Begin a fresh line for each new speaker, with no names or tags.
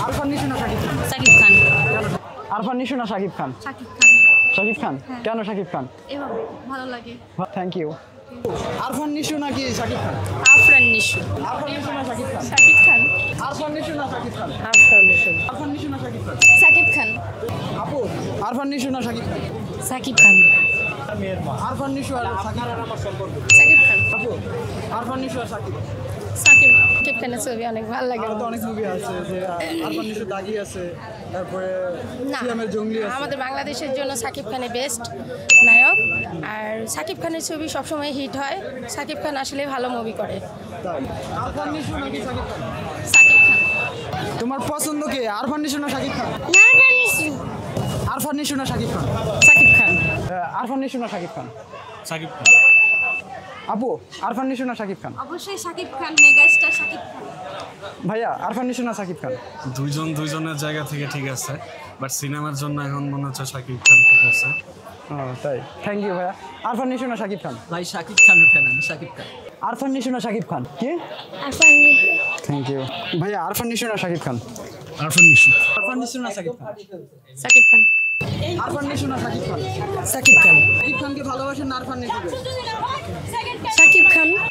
আরফান নিশো না শাকিব খান?
শাকিব খান।
আরফান নিশো না শাকিব খান?
শাকিব খান।
শাকিব খান কেন শাকিব খান?
এভাবে ভালো লাগে।
Thank you. আরফান নিশো নাকি শাকিব খান?
আফরান নিশু।
আরফান নিশো না শাকিব খান?
শাকিব খান।
আরফান নিশো না শাকিব খান?
আফরান নিশু।
আরফান নিশো না শাকিব খান?
শাকিব খান।
আপু আরফান নিশো না শাকিব খান?
শাকিব খান।
আরফান নিশো আর শাকিব খান?
শাকিব খান।
আপু আরফান নিশো আর শাকিব
শাকিব খানের ছবি অনেক ভালো লাগে।
আরো তো অনেক মুভি আছে যে আরফান নিশো দাগি আছে, তারপরে
না,
সিয়ামের জঙ্গলি আছে।
আমাদের বাংলাদেশের জন্য শাকিব খানের বেস্ট নায়ক। আর শাকিব খানের ছবি সবসময় হিট হয়। শাকিব খান আসলে ভালো মুভি করে।
তাই আরফান নিশো নাকি শাকিব খান?
শাকিব খান।
তোমার পছন্দ কে, আরফান নিশো না শাকিব খান? আরফান নিশো না শাকিব খান?
শাকিব খান।
আরফান নিশো না শাকিব খান?
শাকিব খান।
আপু আরফান নিশো না শাকিব খান?
অবশ্যই শাকিব খান, মেগাস্টার শাকিব খান।
ভাইয়া আরফান নিশো না শাকিব খান?
দুইজনের জায়গা থেকে ঠিক আছে, বাট সিনেমার জন্য এখন মনে হচ্ছে শাকিব খান ঠিক আছে।
ও তাই, থ্যাংক ইউ ভাইয়া। আরফান নিশো না শাকিব খান?
ভাই শাকিব খানের ফ্যান আমি, শাকিব খান।
আরফান নিশো না শাকিব খান কি?
আফরান নিশু।
থ্যাংক ইউ ভাইয়া। আরফান নিশো না শাকিব খান?
আরফান নিশো।
আরফান নিশো না শাকিব খান?
শাকিব খান।
আরফান নিশো না শাকিব খান?
শাকিব খান।
শাকিব খানকে ভালোবাসেন না আরফান নিশোকে?
শাকিব খান।